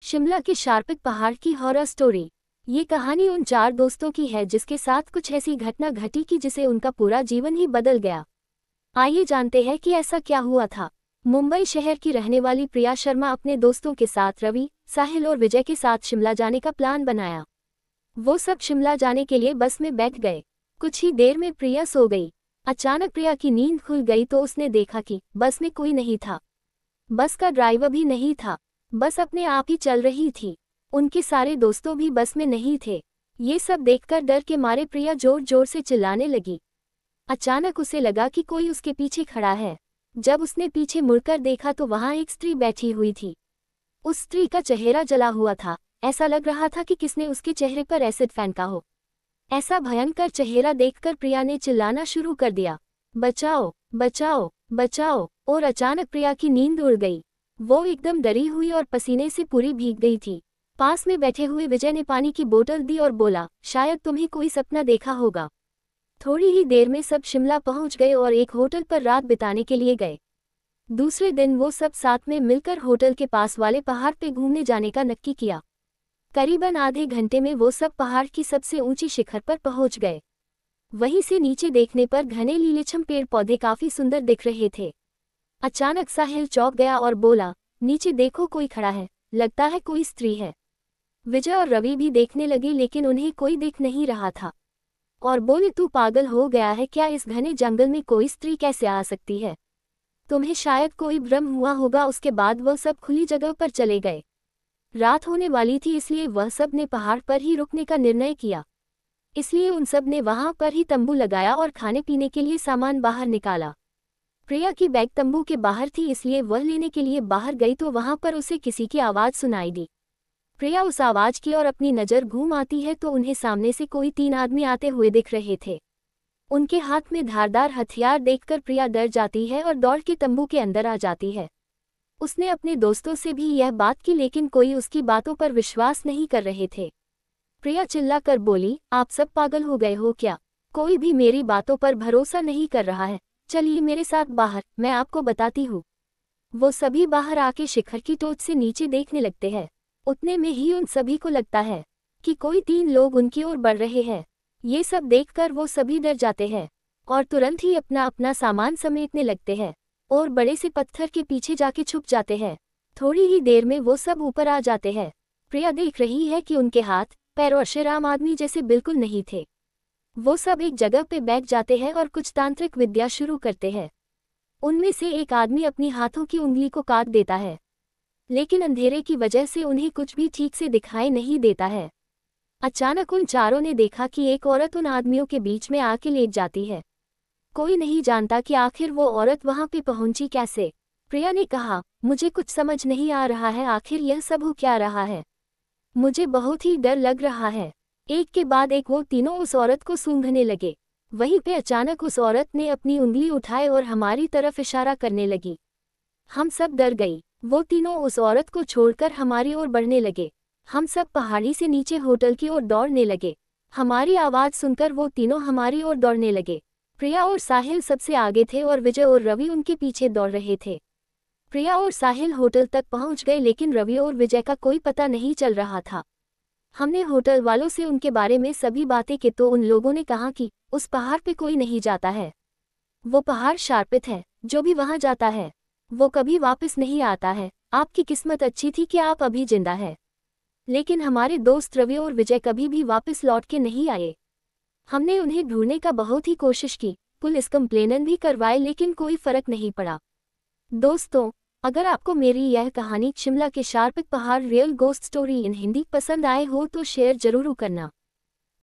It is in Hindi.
शिमला के शार्पिक पहाड़ की हॉरर स्टोरी। ये कहानी उन 4 दोस्तों की है जिसके साथ कुछ ऐसी घटना घटी कि जिसे उनका पूरा जीवन ही बदल गया। आइए जानते हैं कि ऐसा क्या हुआ था। मुंबई शहर की रहने वाली प्रिया शर्मा अपने दोस्तों के साथ रवि, साहिल और विजय के साथ शिमला जाने का प्लान बनाया। वो सब शिमला जाने के लिए बस में बैठ गए। कुछ ही देर में प्रिया सो गई। अचानक प्रिया की नींद खुल गई तो उसने देखा कि बस में कोई नहीं था। बस का ड्राइवर भी नहीं था। बस अपने आप ही चल रही थी। उनके सारे दोस्तों भी बस में नहीं थे। ये सब देखकर डर के मारे प्रिया जोर जोर से चिल्लाने लगी। अचानक उसे लगा कि कोई उसके पीछे खड़ा है। जब उसने पीछे मुड़कर देखा तो वहां एक स्त्री बैठी हुई थी। उस स्त्री का चेहरा जला हुआ था। ऐसा लग रहा था कि किसने उसके चेहरे पर एसिड फेंका हो। ऐसा भयंकर चेहरा देखकर प्रिया ने चिल्लाना शुरू कर दिया, बचाओ बचाओ बचाओ। और अचानक प्रिया की नींद उड़ गई। वो एकदम डरी हुई और पसीने से पूरी भीग गई थी। पास में बैठे हुए विजय ने पानी की बोतल दी और बोला, शायद तुम्हें कोई सपना देखा होगा। थोड़ी ही देर में सब शिमला पहुंच गए और एक होटल पर रात बिताने के लिए गए। दूसरे दिन वो सब साथ में मिलकर होटल के पास वाले पहाड़ पे घूमने जाने का नक्की किया। करीबन आधे घंटे में वो सब पहाड़ की सबसे ऊंची शिखर पर पहुंच गए। वहीं से नीचे देखने पर घने लीलेछम पेड़ पौधे काफी सुंदर दिख रहे थे। अचानक साहिल चौंक गया और बोला, नीचे देखो कोई खड़ा है, लगता है कोई स्त्री है। विजय और रवि भी देखने लगे लेकिन उन्हें कोई दिख नहीं रहा था और बोले, तू पागल हो गया है क्या, इस घने जंगल में कोई स्त्री कैसे आ सकती है, तुम्हें शायद कोई भ्रम हुआ होगा। उसके बाद वह सब खुली जगह पर चले गए। रात होने वाली थी इसलिए वह सब ने पहाड़ पर ही रुकने का निर्णय किया। इसलिए उन सब ने वहां पर ही तंबू लगाया और खाने पीने के लिए सामान बाहर निकाला। प्रिया की बैग तंबू के बाहर थी इसलिए वह लेने के लिए बाहर गई तो वहां पर उसे किसी की आवाज सुनाई दी। प्रिया उस आवाज की और अपनी नज़र घूम आती है तो उन्हें सामने से कोई 3 आदमी आते हुए दिख रहे थे। उनके हाथ में धारदार हथियार देखकर प्रिया डर जाती है और दौड़ के तंबू के अंदर आ जाती है। उसने अपने दोस्तों से भी यह बात की लेकिन कोई उसकी बातों पर विश्वास नहीं कर रहे थे। प्रिया चिल्ला कर बोली, आप सब पागल हो गए हो क्या, कोई भी मेरी बातों पर भरोसा नहीं कर रहा है, चलिए मेरे साथ बाहर, मैं आपको बताती हूँ। वो सभी बाहर आके शिखर की टोच से नीचे देखने लगते हैं। उतने में ही उन सभी को लगता है कि कोई 3 लोग उनकी ओर बढ़ रहे हैं। ये सब देखकर वो सभी डर जाते हैं और तुरंत ही अपना अपना सामान समेटने लगते हैं और बड़े से पत्थर के पीछे जाके छुप जाते हैं। थोड़ी ही देर में वो सब ऊपर आ जाते हैं। प्रिया देख रही है कि उनके हाथ पैर और सिर आम आदमी जैसे बिल्कुल नहीं थे। वो सब एक जगह पे बैठ जाते हैं और कुछ तांत्रिक विद्या शुरू करते हैं। उनमें से एक आदमी अपनी हाथों की उंगली को काट देता है लेकिन अंधेरे की वजह से उन्हें कुछ भी ठीक से दिखाई नहीं देता है। अचानक उन चारों ने देखा कि एक औरत उन आदमियों के बीच में आके लेट जाती है। कोई नहीं जानता कि आखिर वो औरत वहां पे पहुंची कैसे। प्रिया ने कहा, मुझे कुछ समझ नहीं आ रहा है, आखिर यह सब हो क्या रहा है, मुझे बहुत ही डर लग रहा है। एक के बाद एक वो तीनों उस औरत को सूंघने लगे। वहीं पे अचानक उस औरत ने अपनी उंगली उठाए और हमारी तरफ इशारा करने लगी। हम सब डर गई। वो तीनों उस औरत को छोड़कर हमारी ओर बढ़ने लगे। हम सब पहाड़ी से नीचे होटल की ओर दौड़ने लगे। हमारी आवाज़ सुनकर वो तीनों हमारी ओर दौड़ने लगे। प्रिया और साहिल सबसे आगे थे और विजय और रवि उनके पीछे दौड़ रहे थे। प्रिया और साहिल होटल तक पहुंच गए लेकिन रवि और विजय का कोई पता नहीं चल रहा था। हमने होटल वालों से उनके बारे में सभी बातें की तो उन लोगों ने कहा कि उस पहाड़ पे कोई नहीं जाता है। वो पहाड़ शार्पित है, जो भी वहां जाता है वो कभी वापस नहीं आता है। आपकी किस्मत अच्छी थी कि आप अभी जिंदा है, लेकिन हमारे दोस्त रवि और विजय कभी भी वापस लौट के नहीं आए। हमने उन्हें ढूंढने का बहुत ही कोशिश की, पुलिस कंप्लेन भी करवाए लेकिन कोई फर्क नहीं पड़ा। दोस्तों, अगर आपको मेरी यह कहानी शिमला के शार्पिक पहाड़ real ghost story in Hindi पसंद आए हो तो शेयर जरूर करना।